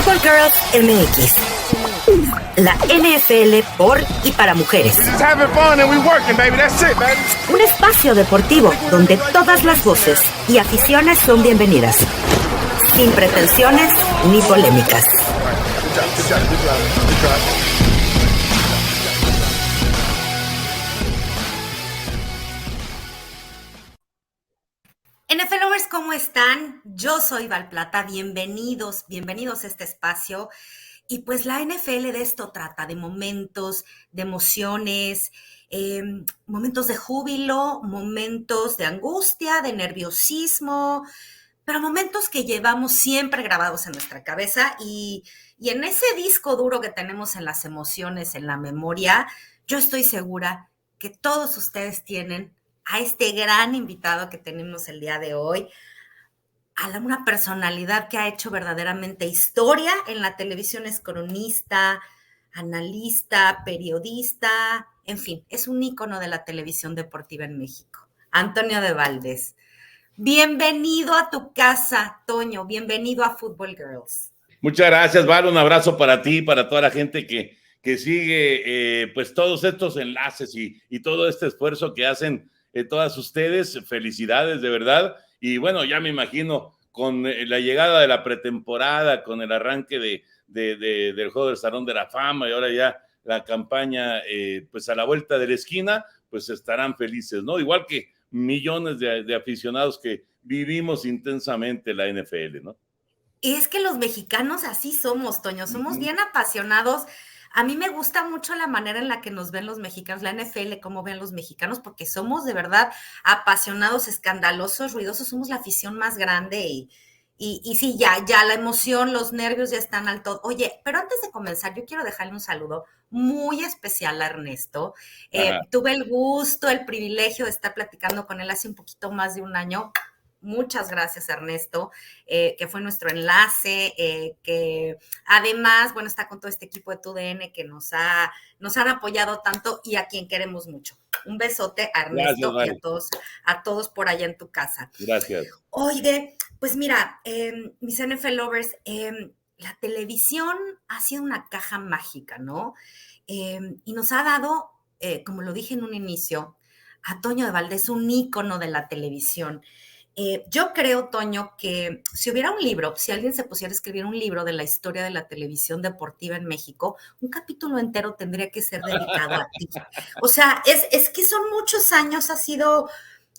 Football Girls MX, la NFL por y para mujeres. Un espacio deportivo donde todas las voces y aficiones son bienvenidas, sin pretensiones ni polémicas. NFLovers, ¿cómo están? Yo soy Val Plata, bienvenidos a este espacio. Y pues la NFL de esto trata, de momentos, de emociones, momentos de júbilo, momentos de angustia, de nerviosismo, pero momentos que llevamos siempre grabados en nuestra cabeza y en ese disco duro que tenemos en las emociones, en la memoria, yo estoy segura que todos ustedes tienen a este gran invitado que tenemos el día de hoy, una personalidad que ha hecho verdaderamente historia en la televisión. Es cronista, analista, periodista, en fin, es un ícono de la televisión deportiva en México. Antonio de Valdés. Bienvenido a tu casa, Toño, bienvenido a Football Girls. Muchas gracias, Val, un abrazo para ti, para toda la gente que sigue pues todos estos enlaces y todo este esfuerzo que hacen todas ustedes. Felicidades, de verdad. Y bueno, ya me imagino con la llegada de la pretemporada, con el arranque del juego del Salón de la Fama y ahora ya la campaña pues a la vuelta de la esquina, pues estarán felices, ¿no? Igual que millones de aficionados que vivimos intensamente la NFL, ¿no? Y es que los mexicanos así somos, Toño, somos bien apasionados. A mí me gusta mucho la manera en la que nos ven los mexicanos, la NFL, cómo ven los mexicanos, porque somos de verdad apasionados, escandalosos, ruidosos, somos la afición más grande y sí, ya la emoción, los nervios ya están al todo. Oye, pero antes de comenzar, yo quiero dejarle un saludo muy especial a Ernesto. Tuve el gusto, el privilegio de estar platicando con él hace un poquito más de un año. Muchas gracias, Ernesto, que fue nuestro enlace, que además, bueno, está con todo este equipo de TUDN que nos han apoyado tanto y a quien queremos mucho. Un besote a Ernesto. Gracias, y a todos por allá en tu casa. Gracias. Oye, pues mira, mis NFL-lovers, la televisión ha sido una caja mágica, ¿no? Y nos ha dado, como lo dije en un inicio, a Toño de Valdés, un ícono de la televisión. Yo creo, Toño, que si hubiera un libro, si alguien se pusiera a escribir un libro de la historia de la televisión deportiva en México, un capítulo entero tendría que ser dedicado a ti. O sea, es que son muchos años, ha sido...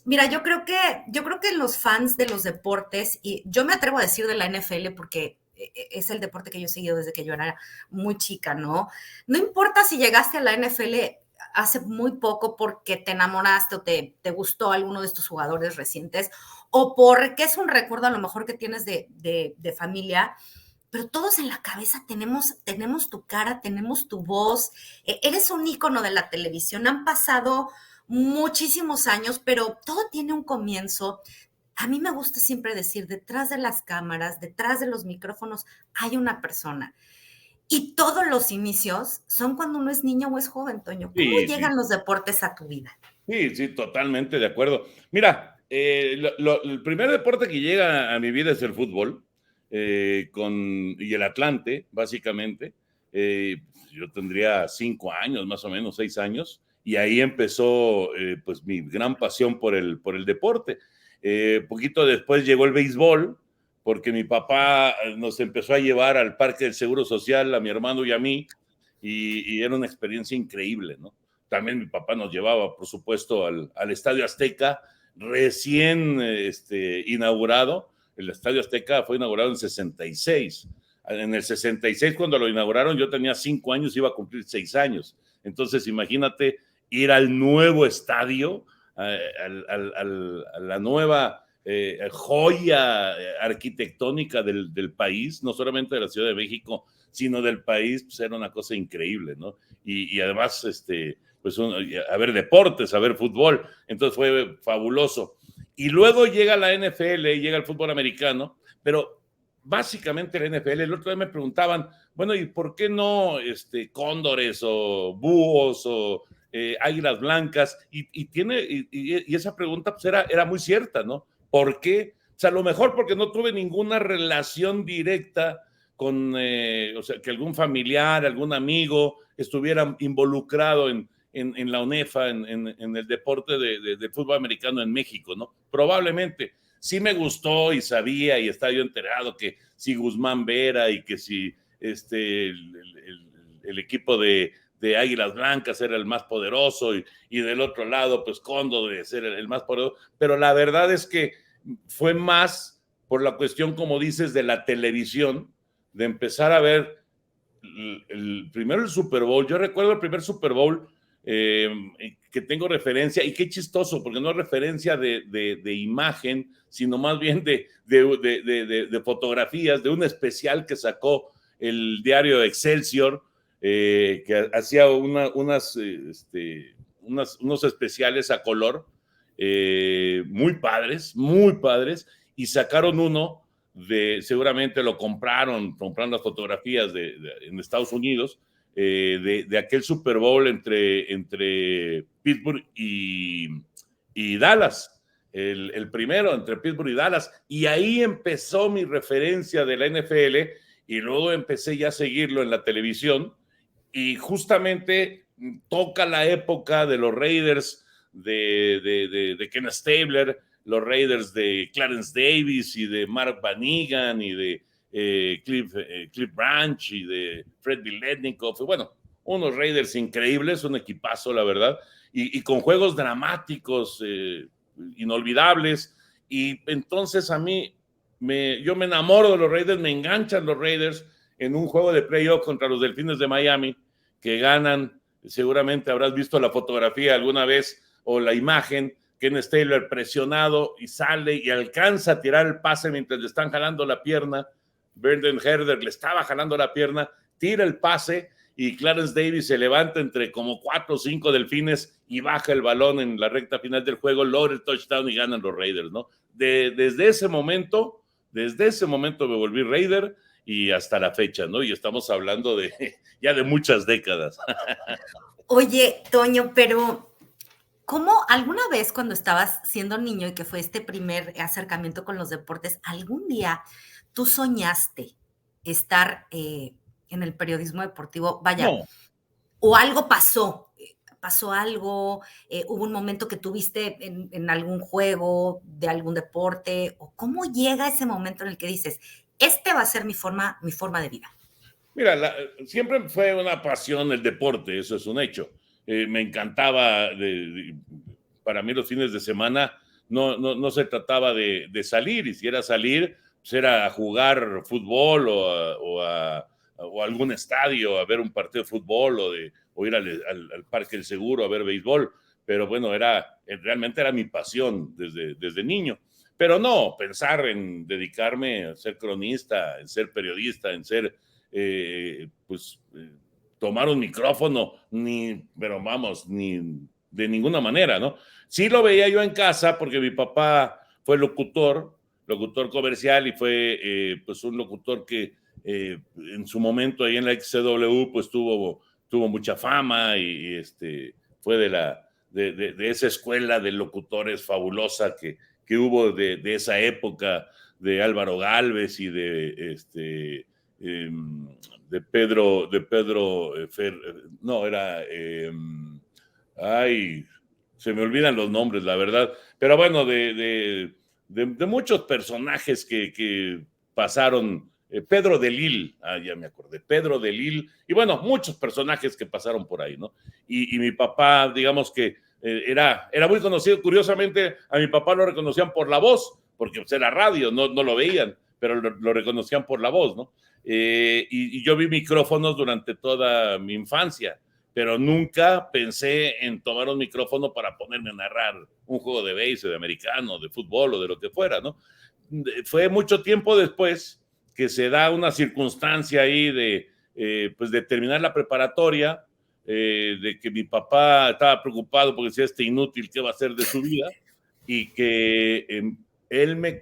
Mira, yo creo que los fans de los deportes, y yo me atrevo a decir de la NFL porque es el deporte que yo he seguido desde que yo era muy chica, ¿no? No importa si llegaste a la NFL hace muy poco porque te enamoraste o te gustó alguno de estos jugadores recientes o porque es un recuerdo a lo mejor que tienes de familia, pero todos en la cabeza tenemos tu cara, tenemos tu voz, eres un ícono de la televisión, han pasado muchísimos años, pero todo tiene un comienzo. A mí me gusta siempre decir, detrás de las cámaras, detrás de los micrófonos, hay una persona. Y todos los inicios son cuando uno es niño o es joven, Toño. ¿Cómo llegan los deportes a tu vida? Sí, totalmente de acuerdo. Mira, el primer deporte que llega a mi vida es el fútbol y el Atlante, básicamente. Yo tendría 5 años, más o menos, 6 años, y ahí empezó pues mi gran pasión por el deporte. Poquito después llegó el béisbol, porque mi papá nos empezó a llevar al Parque del Seguro Social, a mi hermano y a mí, y era una experiencia increíble, ¿no? También mi papá nos llevaba, por supuesto, al Estadio Azteca, recién inaugurado. El Estadio Azteca fue inaugurado en 66. En el 66, cuando lo inauguraron, yo tenía 5 años, iba a cumplir 6 años. Entonces, imagínate ir al nuevo estadio, a la nueva joya arquitectónica del país, no solamente de la Ciudad de México, sino del país. Pues era una cosa increíble, ¿no? Y además, pues a ver deportes, a ver fútbol, entonces fue fabuloso. Y luego llega la NFL, llega el fútbol americano, pero básicamente la NFL, el otro día me preguntaban, bueno, ¿y por qué no cóndores o búhos o águilas blancas? Y esa pregunta pues era muy cierta, ¿no? ¿Por qué? O sea, a lo mejor porque no tuve ninguna relación directa o sea, que algún familiar, algún amigo estuviera involucrado en la UNEFA, en el deporte de fútbol americano en México, ¿no? Probablemente. Sí me gustó y sabía y estaba yo enterado que si Guzmán Vera y que si el equipo de Águilas Blancas era el más poderoso y del otro lado, pues Cóndor de ser el más poderoso. Pero la verdad es que fue más por la cuestión, como dices, de la televisión, de empezar a ver primero el Super Bowl. Yo recuerdo el primer Super Bowl que tengo referencia, y qué chistoso, porque no es referencia de imagen, sino más bien de fotografías, de un especial que sacó el diario Excelsior, que hacía unos especiales a color, muy padres, y sacaron uno seguramente lo compraron las fotografías en Estados Unidos, de aquel Super Bowl entre Pittsburgh y Dallas, el primero entre Pittsburgh y Dallas, y ahí empezó mi referencia de la NFL, y luego empecé ya a seguirlo en la televisión, y justamente toca la época de los Raiders de Ken Stabler, los Raiders de Clarence Davis y de Mark Van Egan y de Cliff Branch y de Fred Biletnikoff. Bueno, unos Raiders increíbles, un equipazo, la verdad, y con juegos dramáticos, inolvidables. Y entonces a mí, yo me enamoro de los Raiders, me enganchan los Raiders en un juego de playoff contra los Delfines de Miami, que ganan. Seguramente habrás visto la fotografía alguna vez o la imagen. Ken Stabler presionado y sale y alcanza a tirar el pase mientras le están jalando la pierna. Brendan Herder le estaba jalando la pierna, tira el pase y Clarence Davis se levanta entre como 4 o 5 delfines y baja el balón en la recta final del juego, logra el touchdown y ganan los Raiders, ¿no? Desde ese momento me volví Raider y hasta la fecha, ¿no? Y estamos hablando ya de muchas décadas. Oye, Toño, pero ¿cómo alguna vez cuando estabas siendo niño y que fue este primer acercamiento con los deportes, algún día tú soñaste estar en el periodismo deportivo? Vaya, No. o algo pasó algo, hubo un momento que tuviste en algún juego de algún deporte, o cómo llega ese momento en el que dices, este va a ser mi forma de vida. Mira, siempre fue una pasión el deporte, eso es un hecho. Me encantaba, para mí los fines de semana no se trataba de salir, y si era salir, pues era a jugar fútbol o a algún estadio a ver un partido de fútbol o ir al Parque del Seguro a ver béisbol. Pero bueno, realmente era mi pasión desde niño. Pero no, pensar en dedicarme a ser cronista, en ser periodista, en ser tomar un micrófono, pero vamos, ni de ninguna manera, ¿no? Sí lo veía yo en casa porque mi papá fue locutor comercial, y fue pues un locutor que en su momento ahí en la XCW pues tuvo mucha fama, y fue de esa escuela de locutores fabulosa que hubo de esa época, de Álvaro Galvez y de Pedro no, era se me olvidan los nombres, la verdad, pero bueno, de muchos personajes que pasaron, Pedro de Lille, ya me acordé, Pedro de Lille, y bueno, muchos personajes que pasaron por ahí, ¿no? Y mi papá, digamos que era muy conocido. Curiosamente, a mi papá lo reconocían por la voz, porque pues, era radio, no lo veían, pero lo reconocían por la voz, ¿no? Y yo vi micrófonos durante toda mi infancia, pero nunca pensé en tomar un micrófono para ponerme a narrar un juego de béisbol, de americano, de fútbol o de lo que fuera, ¿no? Fue mucho tiempo después que se da una circunstancia ahí pues de terminar la preparatoria, de que mi papá estaba preocupado porque decía, inútil, ¿qué va a hacer de su vida? Y que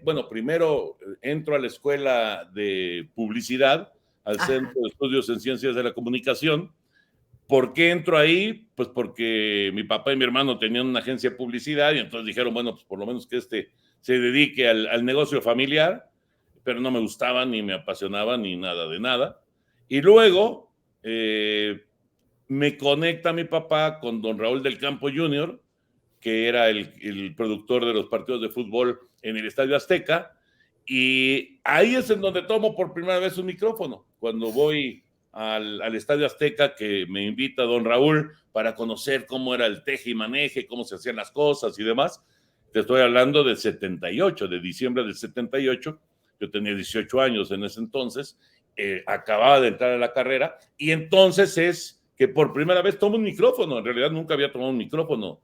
bueno, primero entro a la escuela de publicidad, al Centro de Estudios en Ciencias de la Comunicación. ¿Por qué entro ahí? Pues porque mi papá y mi hermano tenían una agencia de publicidad, y entonces dijeron, bueno, pues por lo menos que se dedique al negocio familiar. pero no me gustaban, ni me apasionaban, ni nada de nada. Y luego me conecta mi papá con don Raúl del Campo Jr., que era el productor de los partidos de fútbol en el Estadio Azteca, y ahí es en donde tomo por primera vez un micrófono, cuando voy al Estadio Azteca, que me invita don Raúl para conocer cómo era el teje y maneje, cómo se hacían las cosas y demás. Te estoy hablando del 78, de diciembre del 78. Yo tenía 18 años en ese entonces, acababa de entrar a la carrera, y entonces es que por primera vez tomo un micrófono. En realidad nunca había tomado un micrófono,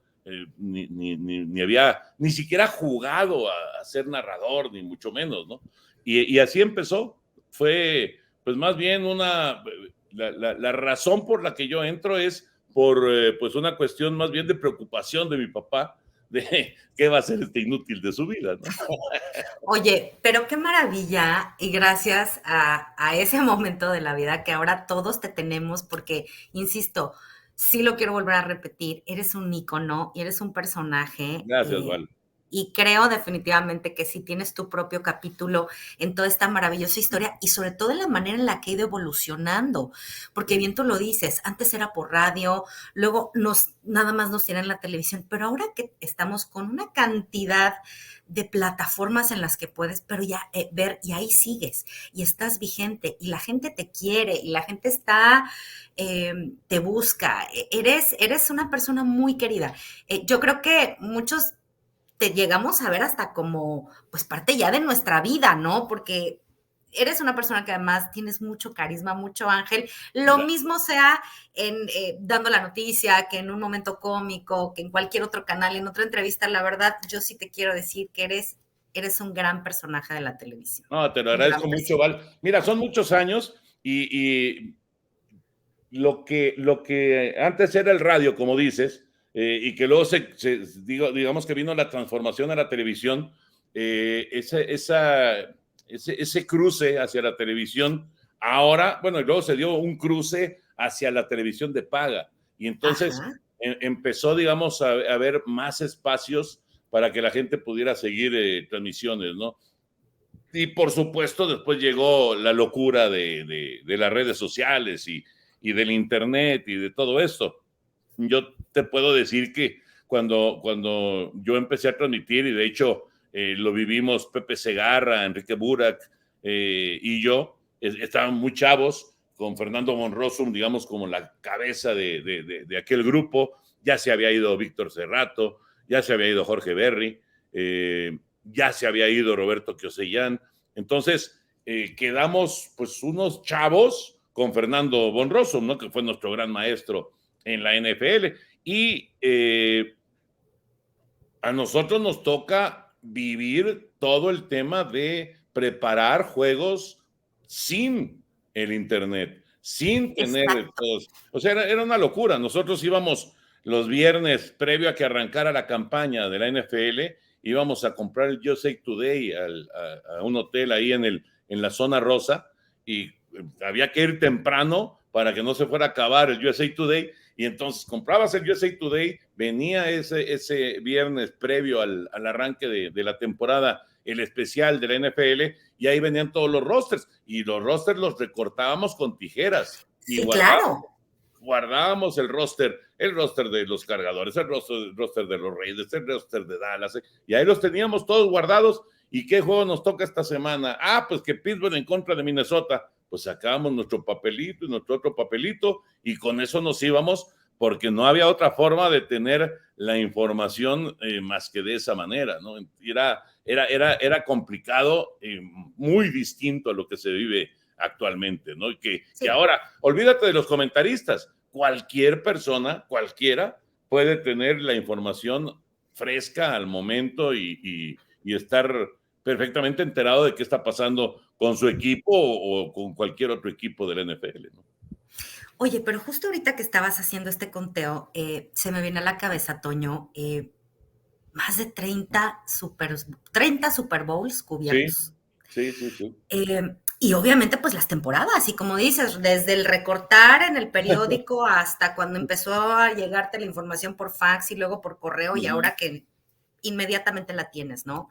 ni había ni siquiera jugado a ser narrador, ni mucho menos, ¿no? Y así empezó. Fue, pues más bien la razón por la que yo entro es por pues una cuestión más bien de preocupación de mi papá, de qué va a ser este inútil de su vida, ¿no? Oye, pero qué maravilla y gracias a ese momento de la vida que ahora todos te tenemos porque, insisto, sí lo quiero volver a repetir, eres un ícono y eres un personaje Gracias, Val. y creo definitivamente que sí tienes tu propio capítulo en toda esta maravillosa historia y sobre todo en la manera en la que ha ido evolucionando, porque bien tú lo dices, antes era por radio, luego nada más nos tienen la televisión, pero ahora que estamos con una cantidad de plataformas en las que puedes, pero ya ver, y ahí sigues, y estás vigente, y la gente te quiere, y la gente te busca, eres una persona muy querida. Yo creo que muchos te llegamos a ver hasta como, pues parte ya de nuestra vida, ¿no? Porque eres una persona que además tienes mucho carisma, mucho ángel. Lo mismo sea dando la noticia, que en un momento cómico, que en cualquier otro canal, en otra entrevista. La verdad, yo sí te quiero decir que eres un gran personaje de la televisión. No, te lo Un gran agradezco mucho, personaje. Val. Mira, son muchos años y lo que antes era el radio, como dices, y que luego digamos que vino la transformación a la televisión, ese cruce hacia la televisión, ahora, bueno, y luego se dio un cruce hacia la televisión de paga, y entonces empezó, digamos, a haber más espacios para que la gente pudiera seguir transmisiones, ¿no? Y por supuesto, después llegó la locura de las redes sociales y del internet y de todo esto. Yo te puedo decir que cuando yo empecé a transmitir, y de hecho lo vivimos Pepe Segarra, Enrique Burak y yo, estaban muy chavos, con Fernando Monrosum, digamos, como la cabeza de aquel grupo. Ya se había ido Víctor Cerrato, ya se había ido Jorge Berry, ya se había ido Roberto Kiosellán. Entonces, quedamos pues unos chavos con Fernando Bonroso, ¿no? Que fue nuestro gran maestro en la NFL. Y a nosotros nos toca vivir todo el tema de preparar juegos sin el internet, sin tener todos. O sea, era una locura. Nosotros íbamos los viernes, previo a que arrancara la campaña de la NFL, íbamos a comprar el USA Today a un hotel ahí en la zona rosa, y había que ir temprano para que no se fuera a acabar el USA Today. Y entonces comprabas el USA Today, venía ese viernes previo al arranque de la temporada, el especial de la NFL, y ahí venían todos los rosters, y los rosters los recortábamos con tijeras, y Sí, claro. guardábamos el roster de los Cargadores, el roster de los Raiders, el roster de Dallas, y ahí los teníamos todos guardados. ¿Y qué juego nos toca esta semana? Pues que Pittsburgh en contra de Minnesota. Pues sacábamos nuestro papelito y nuestro otro papelito, y con eso nos íbamos, porque no había otra forma de tener la información más que de esa manera, ¿no? Era complicado, muy distinto a lo que se vive actualmente, ¿no? Y que ahora, olvídate de los comentaristas, cualquier persona, cualquiera, puede tener la información fresca al momento y estar perfectamente enterado de qué está pasando con su equipo o con cualquier otro equipo de la NFL, ¿no? Oye, pero justo ahorita que estabas haciendo este conteo, se me viene a la cabeza, Toño, más de 30 Super Bowls Sí, cubiertos. sí, sí, sí. Y obviamente, pues las temporadas, y como dices, desde el recortar en el periódico hasta cuando empezó a llegarte la información por fax y luego por correo, y ahora que inmediatamente la tienes, ¿no?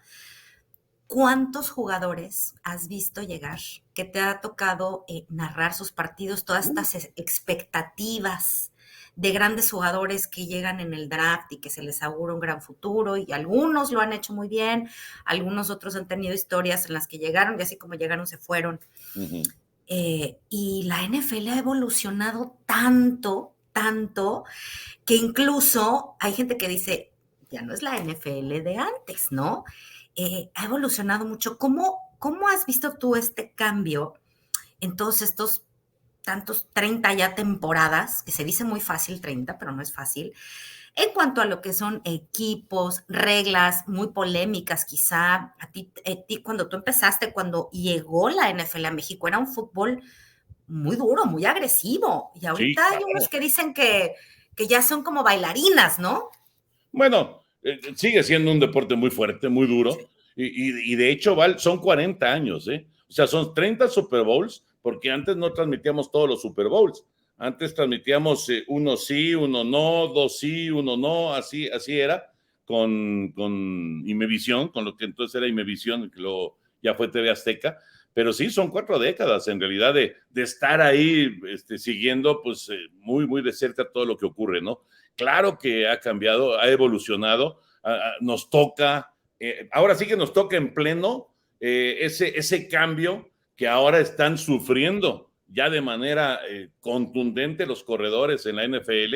¿Cuántos jugadores has visto llegar que te ha tocado narrar sus partidos, todas estas expectativas de grandes jugadores que llegan en el draft y que se les augura un gran futuro? Y algunos lo han hecho muy bien, algunos otros han tenido historias en las que llegaron y así como llegaron se fueron. Ujú. Y la NFL ha evolucionado tanto, tanto, que incluso hay gente que dice, ya no es la NFL de antes, ¿no? Ha evolucionado mucho. ¿Cómo has visto tú este cambio en todos estos tantos 30 ya temporadas, que se dice muy fácil 30, pero no es fácil, en cuanto a lo que son equipos, reglas muy polémicas quizá? A ti cuando tú empezaste, cuando llegó la NFL a México, era un fútbol muy duro, muy agresivo. Y Sí, ahorita hay unos claro. que dicen que ya son como bailarinas, ¿no? Bueno, sigue siendo un deporte muy fuerte, muy duro, y de hecho son 40 años, ¿eh? O sea, son 30 Super Bowls, porque antes no transmitíamos todos los Super Bowls. Antes transmitíamos uno sí, uno no, dos sí, uno no, así era, con Imevisión, con lo que entonces era Imevisión, que luego ya fue TV Azteca. Pero sí, son 4 décadas en realidad de estar ahí siguiendo pues muy, muy de cerca todo lo que ocurre, ¿no? Claro que ha cambiado, ha evolucionado, nos toca, ahora sí que nos toca en pleno ese cambio que ahora están sufriendo ya de manera contundente los corredores en la NFL,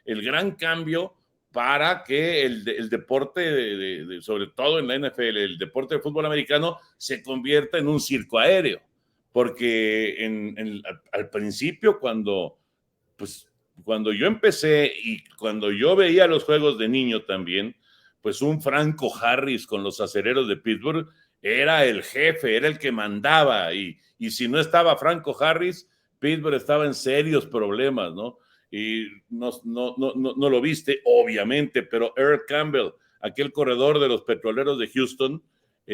el gran cambio para que el deporte, sobre todo en la NFL, el deporte de fútbol americano, se convierta en un circo aéreo. Porque al principio, pues, cuando yo empecé y cuando yo veía los juegos de niño también, pues un Franco Harris con los Acereros de Pittsburgh era el jefe, era el que mandaba, y si no estaba Franco Harris, Pittsburgh estaba en serios problemas, ¿no? Y no lo viste, obviamente, pero Earl Campbell, aquel corredor de los Petroleros de Houston,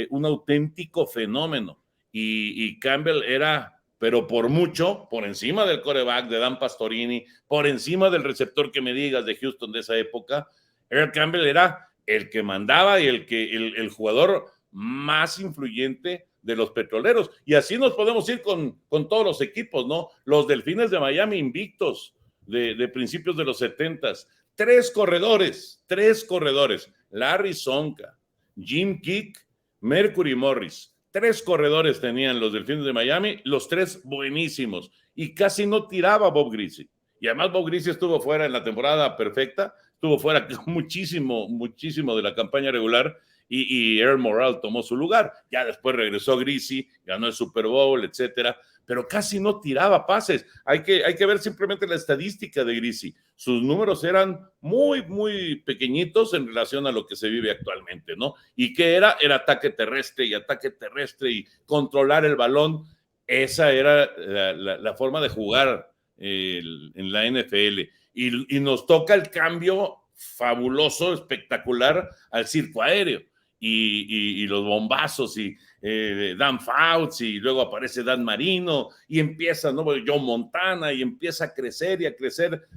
un auténtico fenómeno. Y Campbell era, pero por mucho, por encima del quarterback de Dan Pastorini, por encima del receptor que me digas de Houston de esa época. Earl Campbell era el que mandaba y el jugador más influyente de los Petroleros. Y así nos podemos ir con todos los equipos, ¿no? Los Delfines de Miami invictos de principios de los 70s. Tres corredores. Larry Csonka, Jim Kick, Mercury Morris. 3 corredores tenían los Delfines de Miami, los 3 buenísimos. Y casi no tiraba Bob Griese. Y además Bob Griese estuvo fuera en la temporada perfecta, estuvo fuera muchísimo, muchísimo de la campaña regular, y Earl Morrall tomó su lugar. Ya después regresó Griese, ganó el Super Bowl, etcétera, pero casi no tiraba pases. Hay que ver simplemente la estadística de Griese. Sus números eran muy, muy pequeñitos en relación a lo que se vive actualmente, ¿no? ¿Y qué era? Era ataque terrestre y controlar el balón. Esa era la forma de jugar en la NFL. Y nos toca el cambio fabuloso, espectacular al circo aéreo. Y los bombazos y Dan Fouts, y luego aparece Dan Marino y empieza, ¿no? Joe Montana, y empieza a crecer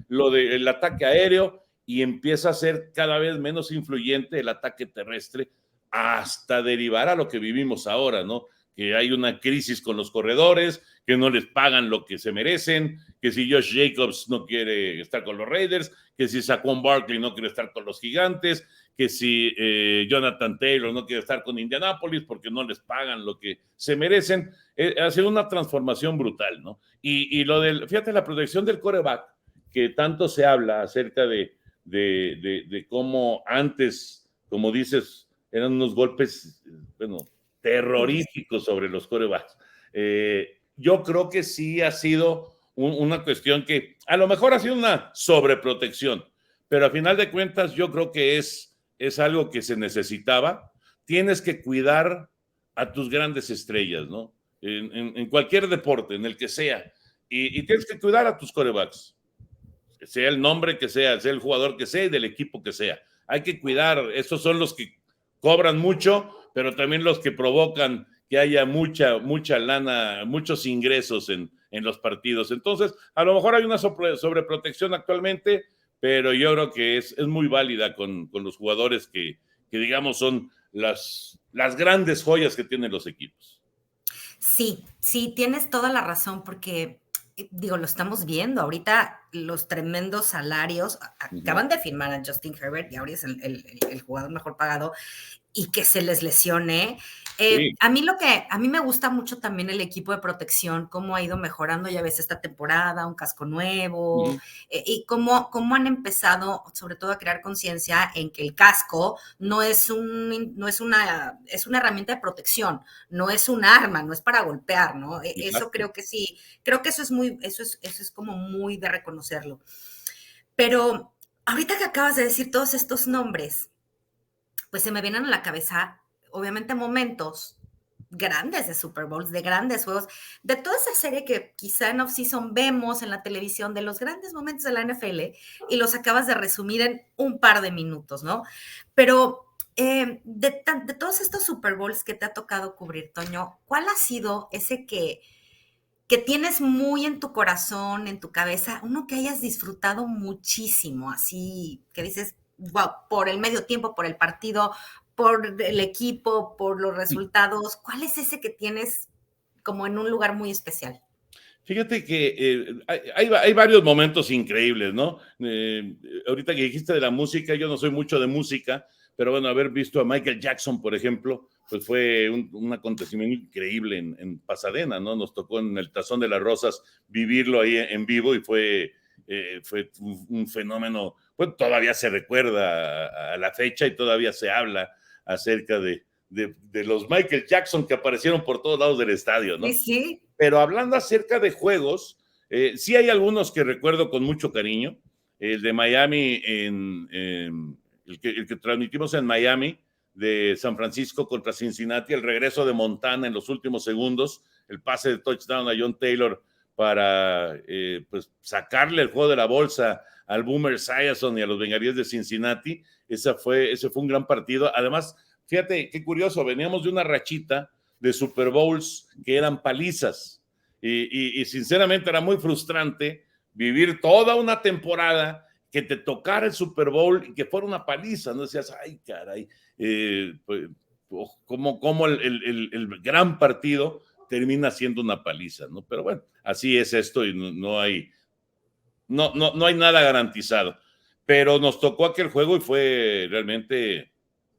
lo del ataque aéreo, y empieza a ser cada vez menos influyente el ataque terrestre, hasta derivar a lo que vivimos ahora, ¿no? Que hay una crisis con los corredores, que no les pagan lo que se merecen, que si Josh Jacobs no quiere estar con los Raiders, que si Saquon Barkley no quiere estar con los Gigantes, que si Jonathan Taylor no quiere estar con Indianapolis porque no les pagan lo que se merecen. Ha sido una transformación brutal, ¿no? Y fíjate, la protección del quarterback, que tanto se habla acerca de cómo antes, como dices, eran unos golpes, bueno, terroríficos sobre los quarterbacks. Yo creo que sí ha sido una cuestión que a lo mejor ha sido una sobreprotección, pero a final de cuentas yo creo que es algo que se necesitaba. Tienes que cuidar a tus grandes estrellas, ¿no? En cualquier deporte, en el que sea. Y tienes que cuidar a tus quarterbacks, sea el nombre que sea el jugador que sea y del equipo que sea. Hay que cuidar, esos son los que cobran mucho, pero también los que provocan que haya mucha lana, muchos ingresos en los partidos. Entonces, a lo mejor hay una sobreprotección actualmente, pero yo creo que es muy válida con los jugadores que digamos son las grandes joyas que tienen los equipos. Sí, sí, tienes toda la razón, porque digo, lo estamos viendo ahorita, los tremendos salarios. Ujú. Acaban de firmar a Justin Herbert y ahora es el jugador mejor pagado, y que se les lesione. Sí. A mí me gusta mucho también el equipo de protección, cómo ha ido mejorando, ya ves, esta temporada, un casco nuevo, Ujú. y cómo han empezado, sobre todo, a crear conciencia en que el casco es una herramienta de protección, no es un arma, no es para golpear, ¿no? Eso Exacto. creo que sí, creo que eso es como muy de reconocerlo. Pero ahorita que acabas de decir todos estos nombres, pues se me vienen a la cabeza, obviamente, momentos grandes de Super Bowls, de grandes juegos, de toda esa serie que quizá en off-season vemos en la televisión, de los grandes momentos de la NFL, y los acabas de resumir en un par de minutos, ¿no? Pero de todos estos Super Bowls que te ha tocado cubrir, Toño, ¿cuál ha sido ese que tienes muy en tu corazón, en tu cabeza, uno que hayas disfrutado muchísimo, así que dices, wow, por el medio tiempo, por el partido, por el equipo, por los resultados? ¿Cuál es ese que tienes como en un lugar muy especial? Fíjate que hay varios momentos increíbles, ¿no? Ahorita que dijiste de la música, yo no soy mucho de música, pero bueno, haber visto a Michael Jackson, por ejemplo, pues fue un acontecimiento increíble en Pasadena, ¿no? Nos tocó en el Tazón de las Rosas vivirlo ahí en vivo y fue un fenómeno, pues todavía se recuerda a la fecha y todavía se habla acerca de los Michael Jackson que aparecieron por todos lados del estadio, Sí, ¿no? sí. Pero hablando acerca de juegos, sí hay algunos que recuerdo con mucho cariño. El de Miami, el que transmitimos en Miami, de San Francisco contra Cincinnati, el regreso de Montana en los últimos segundos, el pase de touchdown a John Taylor para pues, sacarle el juego de la bolsa al Boomer Esiason y a los Bengalíes de Cincinnati. Ese fue un gran partido. Además, fíjate qué curioso, veníamos de una rachita de Super Bowls que eran palizas. Y sinceramente era muy frustrante vivir toda una temporada que te tocara el Super Bowl y que fuera una paliza, ¿no? Decías, ay, caray, pues, como el gran partido termina siendo una paliza, ¿no? Pero bueno, así es esto y no hay nada garantizado. Pero nos tocó aquel juego y fue realmente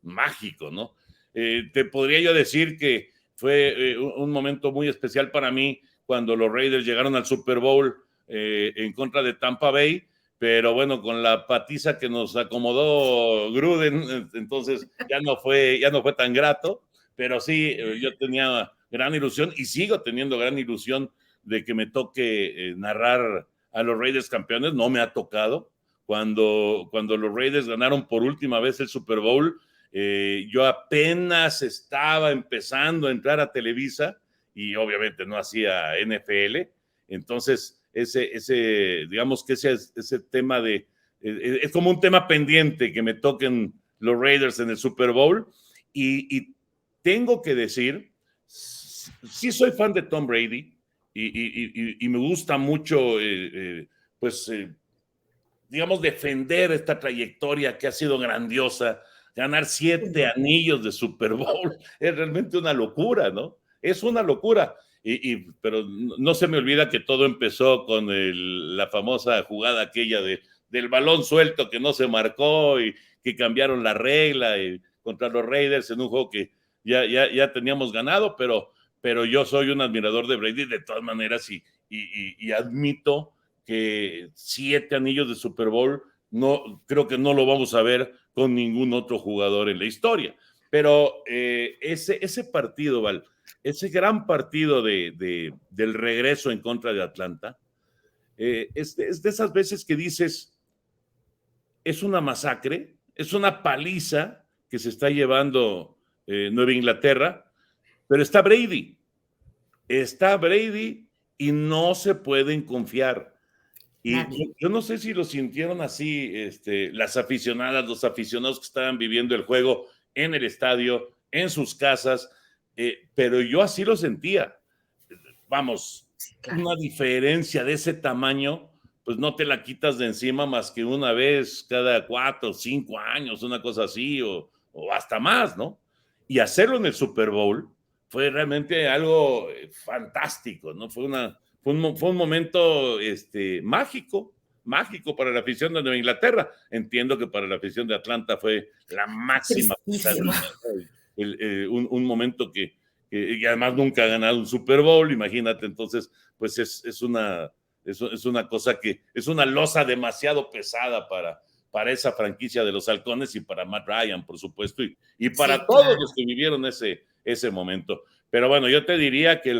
mágico, ¿no? Te podría yo decir que fue un momento muy especial para mí cuando los Raiders llegaron al Super Bowl en contra de Tampa Bay, pero bueno, con la patiza que nos acomodó Gruden, entonces ya no fue tan grato, pero sí, yo tenía gran ilusión y sigo teniendo gran ilusión de que me toque narrar a los Raiders campeones. No me ha tocado. Cuando los Raiders ganaron por última vez el Super Bowl, yo apenas estaba empezando a entrar a Televisa y obviamente no hacía NFL. Entonces, digamos que ese tema es como un tema pendiente que me toquen los Raiders en el Super Bowl. Y tengo que decir, sí soy fan de Tom Brady y me gusta mucho, pues, digamos, defender esta trayectoria que ha sido grandiosa. Ganar 7 anillos de Super Bowl es realmente una locura, ¿no? Es una locura. Pero no se me olvida que todo empezó con la famosa jugada aquella del balón suelto que no se marcó y que cambiaron la regla contra los Raiders en un juego que ya teníamos ganado, pero yo soy un admirador de Brady de todas maneras y admito que 7 anillos de Super Bowl no, creo que no lo vamos a ver con ningún otro jugador en la historia. Pero ese partido, Val, ese gran partido del regreso en contra de Atlanta, es de esas veces que dices, es una masacre, es una paliza que se está llevando Nueva Inglaterra, pero está Brady y no se pueden confiar. Y Nadie. yo no sé si lo sintieron así, las aficionadas, los aficionados que estaban viviendo el juego en el estadio, en sus casas, pero yo así lo sentía. Vamos, Sí, claro. una diferencia de ese tamaño, pues no te la quitas de encima más que una vez cada 4 o 5 años, una cosa así, o hasta más, ¿no? y hacerlo en el Super Bowl fue realmente algo fantástico, ¿no? Fue un momento mágico, mágico para la afición de Nueva Inglaterra. Entiendo que para la afición de Atlanta fue la máxima Tristísimo. un momento y además nunca ha ganado un Super Bowl, imagínate, entonces, pues es una cosa que es una losa demasiado pesada para esa franquicia de los Halcones y para Matt Ryan, por supuesto, y para Sí, todos los claro. que vivieron ese momento. Pero bueno, yo te diría que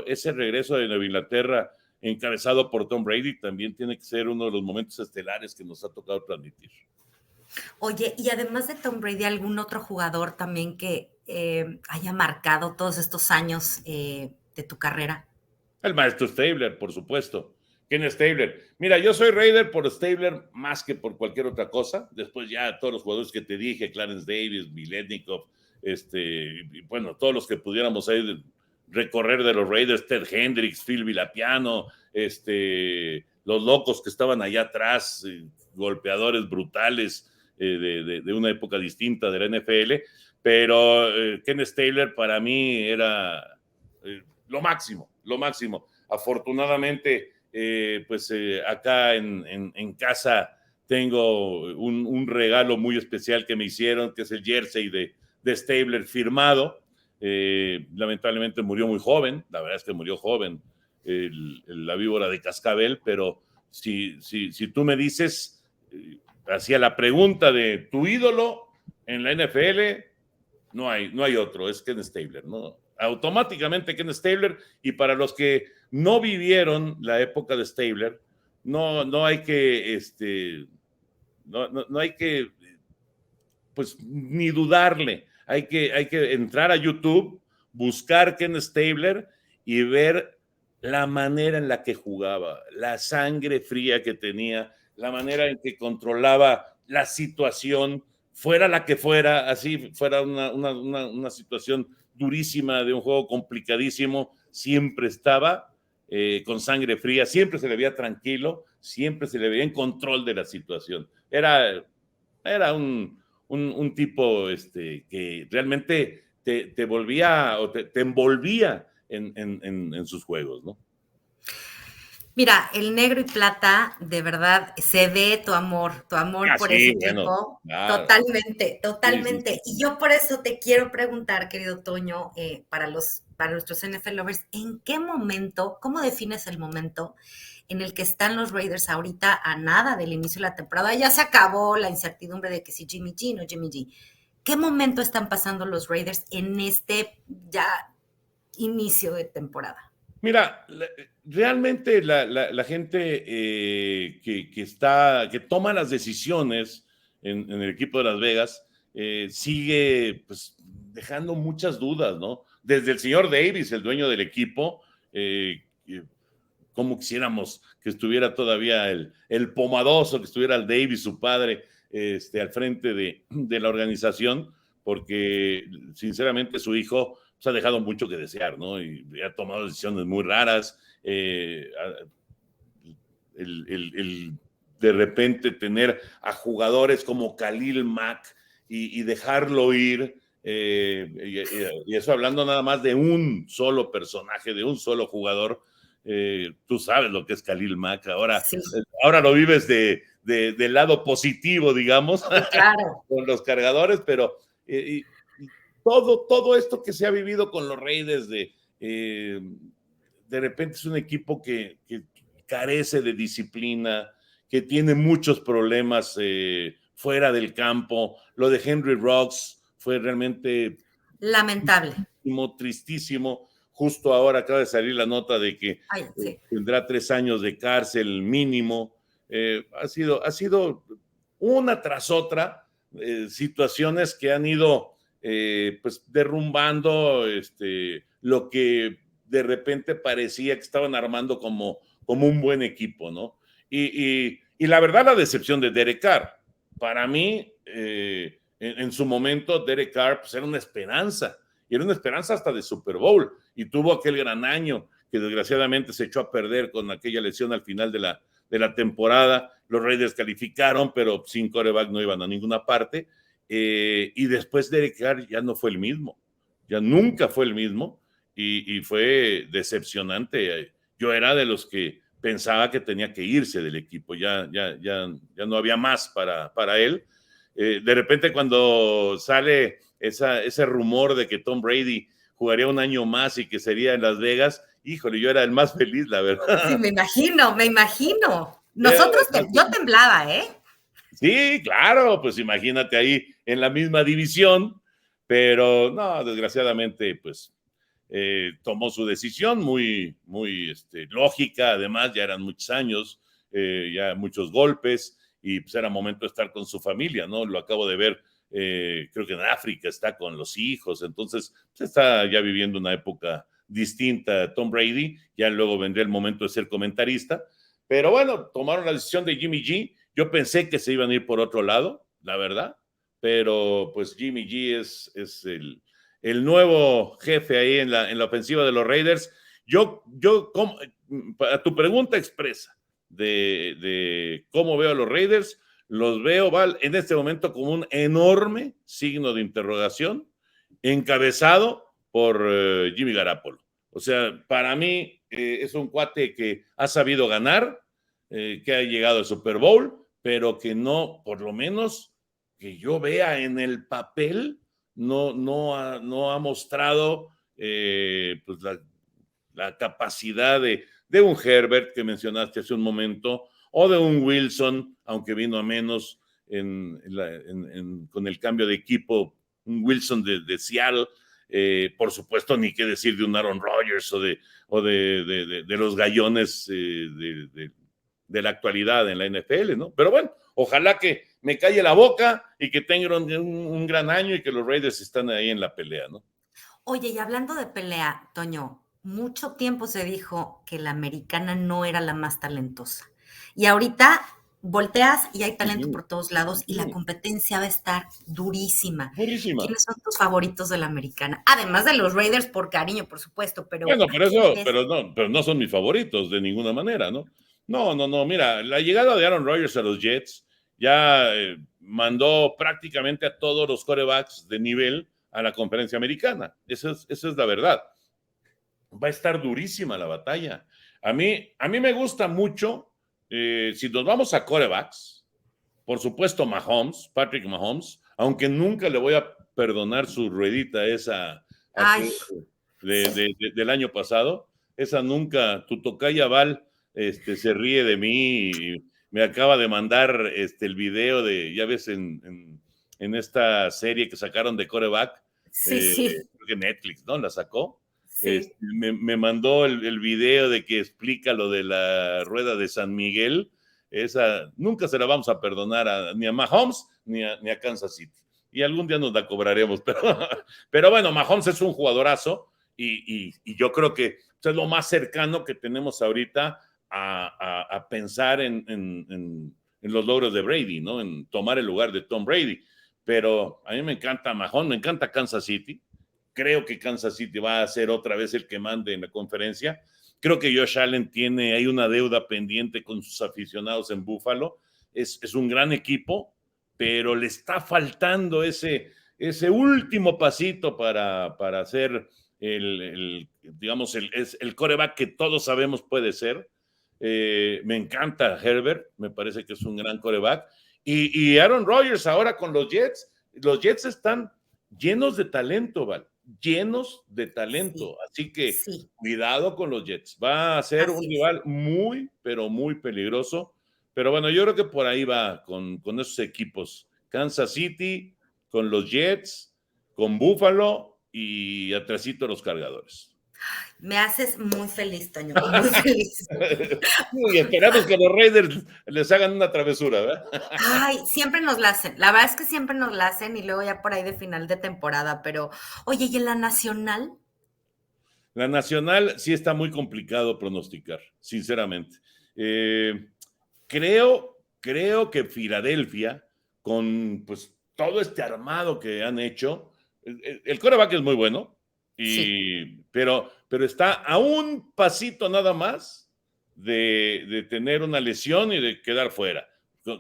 ese regreso de Nueva Inglaterra encabezado por Tom Brady también tiene que ser uno de los momentos estelares que nos ha tocado transmitir. Oye, y además de Tom Brady, ¿algún otro jugador también que haya marcado todos estos años de tu carrera? El maestro Stabler, por supuesto. ¿Quién es Stabler? Mira, yo soy Raider por Stabler más que por cualquier otra cosa. Después ya todos los jugadores que te dije, Clarence Davis, Miletnikov, y bueno, todos los que pudiéramos ahí recorrer de los Raiders, Ted Hendricks, Phil Villapiano, los locos que estaban allá atrás, golpeadores brutales de una época distinta de la NFL, pero Ken Stabler para mí era lo máximo, lo máximo. Afortunadamente, acá en casa tengo un regalo muy especial que me hicieron, que es el jersey de Stabler firmado. Lamentablemente murió muy joven, la verdad es que murió joven, la víbora de cascabel, pero si tú me dices, hacía la pregunta de tu ídolo en la NFL, no hay otro, es Ken Stabler, ¿no? Automáticamente Ken Stabler, y para los que no vivieron la época de Stabler, no hay que, no hay que, pues, ni dudarle, hay que entrar a YouTube, buscar Ken Stabler y ver la manera en la que jugaba, la sangre fría que tenía, la manera en que controlaba la situación, fuera la que fuera, así fuera una situación durísima de un juego complicadísimo, siempre estaba con sangre fría, siempre se le veía tranquilo, siempre se le veía en control de la situación. Era un tipo que realmente te volvía o te envolvía en sus juegos, ¿no? Mira, el negro y plata, de verdad, se ve tu amor Ah, por ese sí, bueno, equipo, claro. totalmente, Sí, sí, sí. totalmente. Y yo por eso te quiero preguntar, querido Toño, para nuestros NFL lovers, ¿en qué momento, cómo defines el momento en el que están los Raiders ahorita a nada del inicio de la temporada? Ya se acabó la incertidumbre de que si Jimmy G, no Jimmy G. ¿Qué momento están pasando los Raiders en este ya inicio de temporada? Mira, realmente la gente que toma las decisiones en el equipo de Las Vegas sigue pues, dejando muchas dudas, ¿no? Desde el señor Davis, el dueño del equipo, como quisiéramos que estuviera todavía el pomadoso, que estuviera el Davis, su padre, al frente de la organización, porque sinceramente su hijo ha dejado mucho que desear, ¿no? Y ha tomado decisiones muy raras. De repente tener a jugadores como Khalil Mack y dejarlo ir, y eso hablando nada más de un solo personaje, de un solo jugador. Tú sabes lo que es Khalil Mack, Sí, ahora lo vives del lado positivo, digamos, sí, claro. con los cargadores, pero todo esto que se ha vivido con los Raiders de repente es un equipo que carece de disciplina, que tiene muchos problemas fuera del campo. Lo de Henry Ruggs fue realmente Lamentable. tristísimo, tristísimo. Justo ahora acaba de salir la nota de que Ay, sí. tendrá 3 años de cárcel mínimo. Ha sido una tras otra situaciones que han ido pues derrumbando lo que de repente parecía que estaban armando como un buen equipo, ¿no? Y la verdad, la decepción de Derek Carr, para mí, en su momento, Derek Carr pues, era una esperanza, y era una esperanza hasta de Super Bowl, y tuvo aquel gran año que desgraciadamente se echó a perder con aquella lesión al final de la temporada. Los Raiders calificaron, pero sin quarterback no iban a ninguna parte, y después Derek Carr ya no fue el mismo, ya nunca fue el mismo, y fue decepcionante. Yo era de los que pensaba que tenía que irse del equipo, ya no había más para él. De repente cuando sale ese rumor de que Tom Brady jugaría un año más y que sería en Las Vegas, híjole, yo era el más feliz, la Sí, verdad. me imagino, me imagino. Nosotros, yo temblaba, ¿eh? Sí, claro, pues imagínate ahí en la misma división, pero no, desgraciadamente, pues tomó su decisión muy lógica, además ya eran muchos años, ya muchos golpes, y pues era momento de estar con su familia, ¿no? Lo acabo de ver, creo que en África está con los hijos, entonces pues, está ya viviendo una época distinta Tom Brady, ya luego vendría el momento de ser comentarista, pero bueno, tomaron la decisión de Jimmy G. Yo pensé que se iban a ir por otro lado, la verdad, pero pues Jimmy G es el nuevo jefe ahí en la ofensiva de los Raiders. Para tu pregunta expresa de cómo veo a los Raiders, los veo, Val, en este momento como un enorme signo de interrogación encabezado por Jimmy Garoppolo. O sea, para mí es un cuate que ha sabido ganar, que ha llegado al Super Bowl, pero que no, por lo menos que yo vea en el papel, no ha mostrado pues la capacidad de un Herbert que mencionaste hace un momento, o de un Wilson, aunque vino a menos con el cambio de equipo, un Wilson de Seattle, por supuesto, ni qué decir de un Aaron Rodgers o de los gallones de la actualidad en la NFL, ¿no? Pero bueno, ojalá que me calle la boca y que tengan un gran año y que los Raiders están ahí en la pelea, ¿no? Oye, y hablando de pelea, Toño, mucho tiempo se dijo que la americana no era la más talentosa. Y ahorita volteas y hay talento Uh-huh. por todos lados y la Uh-huh. competencia va a estar durísima. Buenísima. ¿Quiénes son tus favoritos de la americana? Además de los Raiders, por cariño, por supuesto, pero Bueno, ¿a quién ves? pero no son mis favoritos de ninguna manera, ¿no? No, mira, la llegada de Aaron Rodgers a los Jets ya mandó prácticamente a todos los quarterbacks de nivel a la conferencia americana. Esa es la verdad. Va a estar durísima la batalla. A mí me gusta mucho, si nos vamos a quarterbacks, por supuesto Patrick Mahomes, aunque nunca le voy a perdonar su ruedita esa Ay, del año pasado, esa nunca, tu tocaya Val se ríe de mí y me acaba de mandar el video ya ves, en esta serie que sacaron de quarterback, sí, sí, creo que Netflix, ¿no? La sacó. sí. Me mandó el video de que explica lo de la rueda de San Miguel. Esa nunca se la vamos a perdonar ni a Mahomes ni a Kansas City. Y algún día nos la cobraremos, pero bueno, Mahomes es un jugadorazo y yo creo que es lo más cercano que tenemos ahorita a pensar en los logros de Brady, ¿no? En tomar el lugar de Tom Brady. Pero a mí me encanta Mahomes, me encanta Kansas City. Creo que Kansas City va a ser otra vez el que mande en la conferencia. Creo que Josh Allen hay una deuda pendiente con sus aficionados en Buffalo. Es un gran equipo, pero le está faltando ese último pasito para hacer digamos, el quarterback que todos sabemos puede ser. Me encanta Herbert, me parece que es un gran quarterback. Y Aaron Rodgers ahora con los Jets están llenos de talento, ¿vale? Llenos de Sí, talento. Así que sí, cuidado con los Jets. Va a ser un así es. rival muy, pero muy peligroso. Pero bueno, yo creo que por ahí va con esos equipos. Kansas City, con los Jets, con Buffalo y atrásito los Cargadores. Me haces muy feliz, Toño, muy feliz. Y esperamos que los Raiders les hagan una travesura, ¿verdad? Ay, siempre nos la hacen. La verdad es que siempre nos la hacen y luego ya por ahí de final de temporada, pero oye, ¿y en la nacional? La nacional sí está muy complicado pronosticar, sinceramente. Eh, creo que Filadelfia, con pues todo este armado que han hecho, el quarterback es muy bueno, Sí, pero está a un pasito nada más de tener una lesión y de quedar fuera.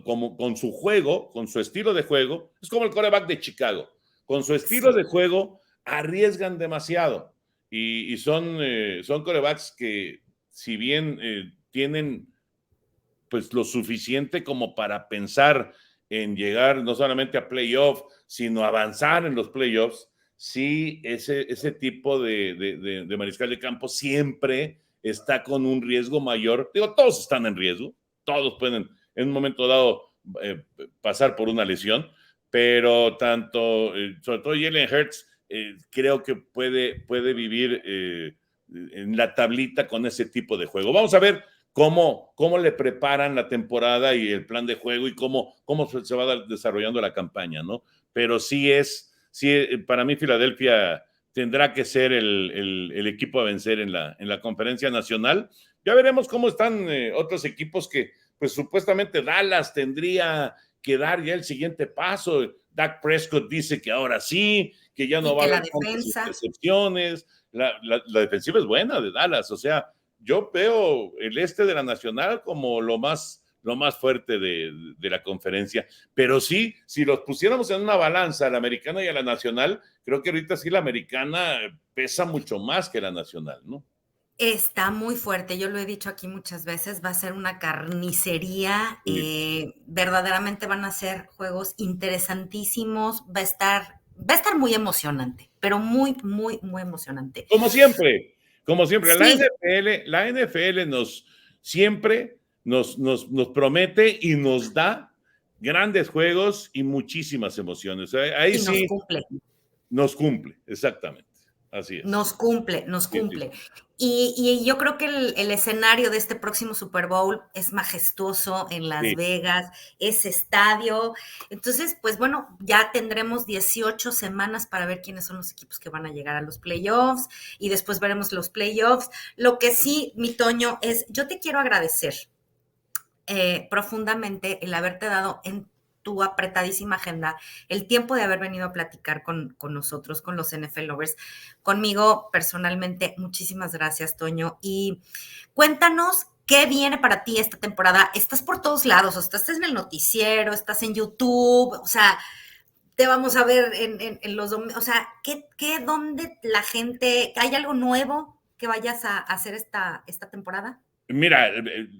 con su juego, con su estilo de juego, es como el quarterback de Chicago. Con su estilo de juego arriesgan demasiado y son quarterbacks que, si bien tienen pues lo suficiente como para pensar en llegar no solamente a playoff, sino avanzar en los playoffs, sí, ese tipo de mariscal de campo siempre está con un riesgo mayor. Digo, todos están en riesgo, todos pueden en un momento dado pasar por una lesión, pero sobre todo Jalen Hurts, creo que puede vivir en la tablita con ese tipo de juego. Vamos a ver cómo le preparan la temporada y el plan de juego y cómo se va desarrollando la campaña, ¿no? Pero sí, para mí Filadelfia tendrá que ser el equipo a vencer en la conferencia nacional. Ya veremos cómo están otros equipos que, pues supuestamente Dallas tendría que dar ya el siguiente paso. Dak Prescott dice que ahora sí, que ya no Y va a que la haber tantas defensa. intercepciones. La defensiva es buena de Dallas, o sea, yo veo el este de la Nacional como lo más fuerte de la conferencia, pero sí, si los pusiéramos en una balanza, la americana y a la nacional, creo que ahorita sí la americana pesa mucho más que la nacional, ¿no? Está muy fuerte, yo lo he dicho aquí muchas veces, va a ser una carnicería, Sí. verdaderamente van a ser juegos interesantísimos, va a estar muy emocionante, pero muy, muy, muy emocionante. Como siempre, como siempre, Sí, la NFL siempre nos promete y nos da grandes juegos y muchísimas emociones. Ahí y nos sí cumple. nos cumple, exactamente. Así es. Nos cumple, nos Sí, sí. cumple. Y yo creo que el escenario de este próximo Super Bowl es majestuoso en Las Sí. Vegas, ese estadio. Entonces, pues bueno, ya tendremos 18 semanas para ver quiénes son los equipos que van a llegar a los playoffs y después veremos los playoffs. Lo que sí, mi Toño, es, yo te quiero agradecer profundamente el haberte dado en tu apretadísima agenda el tiempo de haber venido a platicar con nosotros, con los NFL Lovers, conmigo personalmente. Muchísimas gracias, Toño. Y cuéntanos qué viene para ti esta temporada. Estás por todos lados, o estás en el noticiero, estás en YouTube, o sea, te vamos a ver en los domingos, o sea, dónde la gente, hay algo nuevo que vayas a hacer esta temporada? Mira,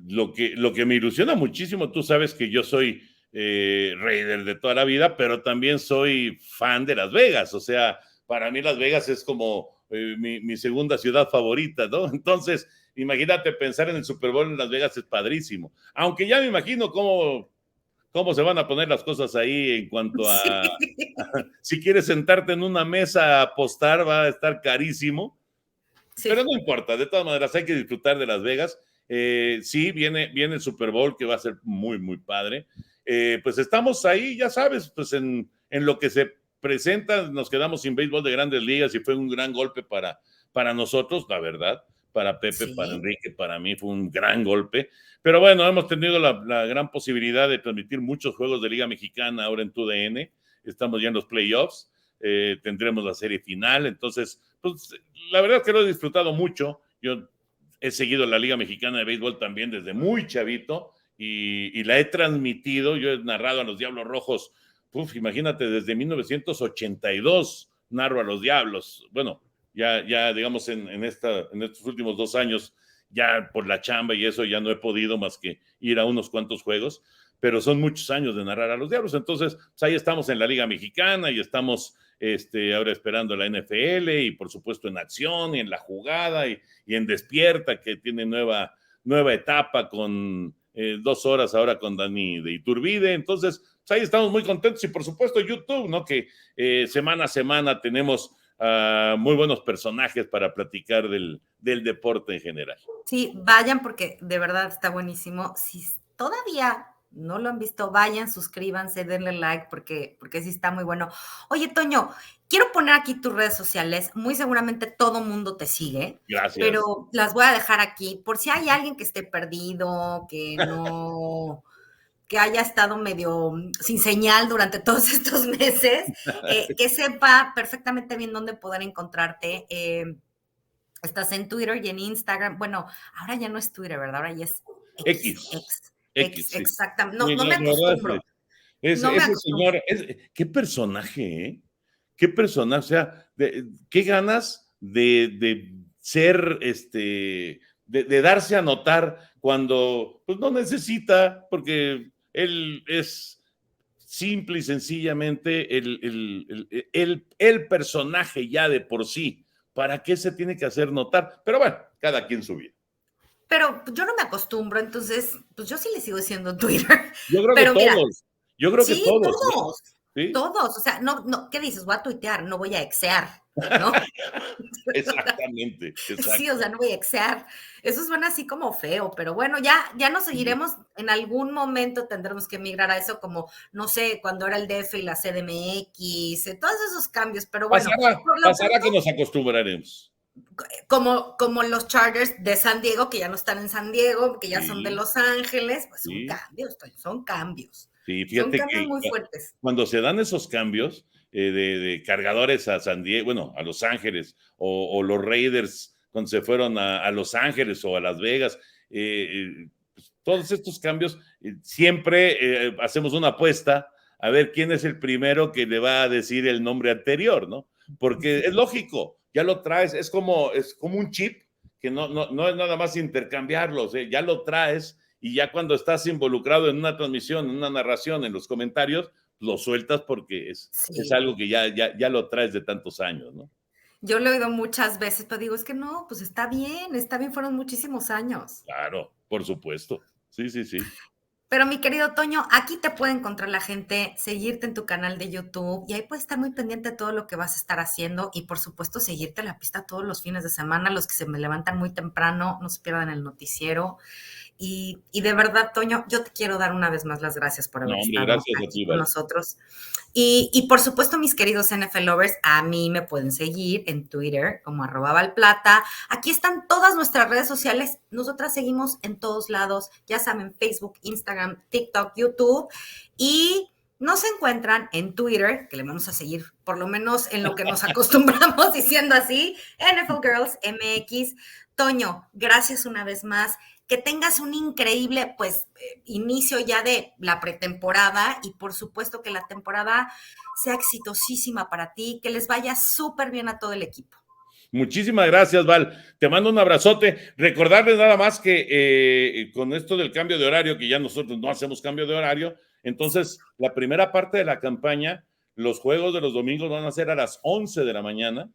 lo que me ilusiona muchísimo, tú sabes que yo soy Raider de toda la vida, pero también soy fan de Las Vegas. O sea, para mí Las Vegas es como mi segunda ciudad favorita, ¿no? Entonces, imagínate pensar en el Super Bowl en Las Vegas es padrísimo. Aunque ya me imagino cómo se van a poner las cosas ahí en cuanto Sí. a si quieres sentarte en una mesa a apostar, va a estar carísimo. Pero Sí. no importa, de todas maneras hay que disfrutar de Las Vegas. Sí, viene el Super Bowl que va a ser muy, muy padre. Pues estamos ahí, ya sabes, pues en lo que se presenta, nos quedamos sin béisbol de grandes ligas y fue un gran golpe para nosotros, la verdad, para Pepe, para Sí. Enrique, para mí fue un gran golpe. Pero bueno, hemos tenido la gran posibilidad de transmitir muchos juegos de Liga Mexicana ahora en TUDN. Estamos ya en los playoffs. Tendremos la serie final. Entonces, pues la verdad es que lo he disfrutado mucho. Yo he seguido la Liga Mexicana de Béisbol también desde muy chavito y la he transmitido. Yo he narrado a los Diablos Rojos, imagínate, desde 1982 narro a los Diablos. Bueno, ya digamos en estos últimos 2 años, ya por la chamba y eso ya no he podido más que ir a unos cuantos juegos, pero son muchos años de narrar a los Diablos. Entonces, pues ahí estamos en la Liga Mexicana y estamos ahora esperando la NFL y por supuesto en acción y en la jugada y en Despierta, que tiene nueva etapa con 2 horas ahora con Dani de Iturbide. Entonces, pues ahí estamos muy contentos y por supuesto YouTube, ¿no? Que semana a semana tenemos muy buenos personajes para platicar del deporte en general. Sí, vayan porque de verdad está buenísimo. Si todavía no lo han visto, vayan, suscríbanse, denle like porque sí está muy bueno. Oye, Toño, quiero poner aquí tus redes sociales. Muy seguramente todo mundo te sigue, Gracias. pero las voy a dejar aquí por si hay alguien que esté perdido, que haya estado medio sin señal durante todos estos meses, que sepa perfectamente bien dónde poder encontrarte. Estás en Twitter y en Instagram. Bueno, ahora ya no es Twitter, ¿verdad? Ahora ya es X, X. X. Sí. Exactamente. Sí, No me acostumbro. No me ese acostumbro. señor, qué personaje, ¿eh? Qué personaje, o sea, qué ganas de ser, de darse a notar cuando pues, no necesita, porque él es simple y sencillamente el personaje ya de por sí. ¿Para qué se tiene que hacer notar? Pero bueno, cada quien su vida. Pero yo no me acostumbro, entonces, pues yo sí le sigo diciendo Twitter. Yo creo que Pero mira, todos, yo creo que sí, todos, ¿eh? todos, ¿Sí? todos. O sea, no, ¿qué dices? Voy a tuitear, no voy a exear, ¿no? Exactamente, Sí, o exacto. sea, no voy a exear. Eso suena así como feo, pero bueno, ya nos seguiremos. En algún momento tendremos que migrar a eso, como, no sé, cuando era el DF y la CDMX, todos esos cambios, pero bueno, por lo Pasará pronto, que nos acostumbraremos. como los Chargers de San Diego, que ya no están en San Diego, que ya son de Sí, Los Ángeles, pues son sí, cambios, Toño, son cambios. sí. Son Fíjate cambios que muy fuertes. cuando se dan esos cambios de cargadores a San Diego, bueno, a Los Ángeles, o los Raiders cuando se fueron a Los Ángeles o a Las Vegas, pues, todos estos cambios, siempre hacemos una apuesta a ver quién es el primero que le va a decir el nombre anterior, ¿no? Porque es lógico, ya lo traes, es como un chip que no es nada más intercambiarlos, ya lo traes y ya cuando estás involucrado en una transmisión, en una narración, en los comentarios, lo sueltas porque es Sí. algo que ya lo traes de tantos años, ¿no? Yo lo he oído muchas veces, pero digo, es que no, pues está bien, fueron muchísimos años. Claro, por supuesto. Sí, sí, sí. Pero mi querido Toño, aquí te puede encontrar la gente, seguirte en tu canal de YouTube y ahí puedes estar muy pendiente de todo lo que vas a estar haciendo y por supuesto seguirte la pista todos los fines de semana, los que se me levantan muy temprano, no se pierdan el noticiero. Y de verdad, Toño, yo te quiero dar una vez más las gracias por No, haber hombre, estado gracias a aquí ti, con Val. nosotros. Y por supuesto, mis queridos NFL lovers, a mí me pueden seguir en Twitter como @valplata. Aquí están todas nuestras redes sociales. Nosotras seguimos en todos lados, ya saben, Facebook, Instagram, TikTok, YouTube. Y nos encuentran en Twitter, que le vamos a seguir por lo menos en lo que nos acostumbramos diciendo así, NFL Girls MX. Toño, gracias una vez más. Que tengas un increíble, pues, inicio ya de la pretemporada y por supuesto que la temporada sea exitosísima para ti, que les vaya súper bien a todo el equipo. Muchísimas gracias, Val. Te mando un abrazote. Recordarles nada más que con esto del cambio de horario, que ya nosotros no hacemos cambio de horario, entonces la primera parte de la campaña, los juegos de los domingos van a ser a las 11 de la mañana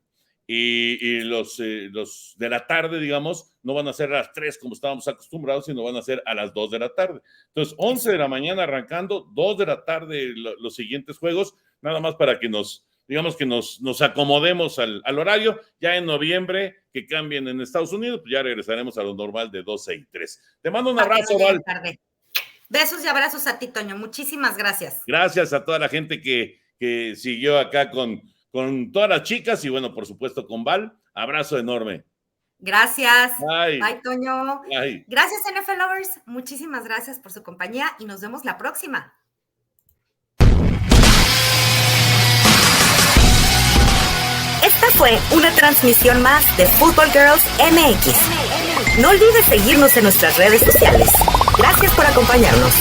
y los de la tarde, digamos, no van a ser a las 3 como estábamos acostumbrados, sino van a ser a las 2 de la tarde. Entonces, 11 de la mañana arrancando, 2 de la tarde los siguientes juegos, nada más para que digamos que nos acomodemos al horario. Ya en noviembre, que cambien en Estados Unidos, pues ya regresaremos a lo normal de 12 y 3. Te mando un Para que no abrazo, lleguen Val. tarde. Besos y abrazos a ti, Toño. Muchísimas gracias. Gracias a toda la gente que siguió acá con todas las chicas y bueno, por supuesto con Val. Abrazo enorme. Gracias. Bye. Bye, Toño. Bye. Gracias, NFL Lovers. Muchísimas gracias por su compañía y nos vemos la próxima. Esta fue una transmisión más de Football Girls MX. No olvides seguirnos en nuestras redes sociales. Gracias por acompañarnos.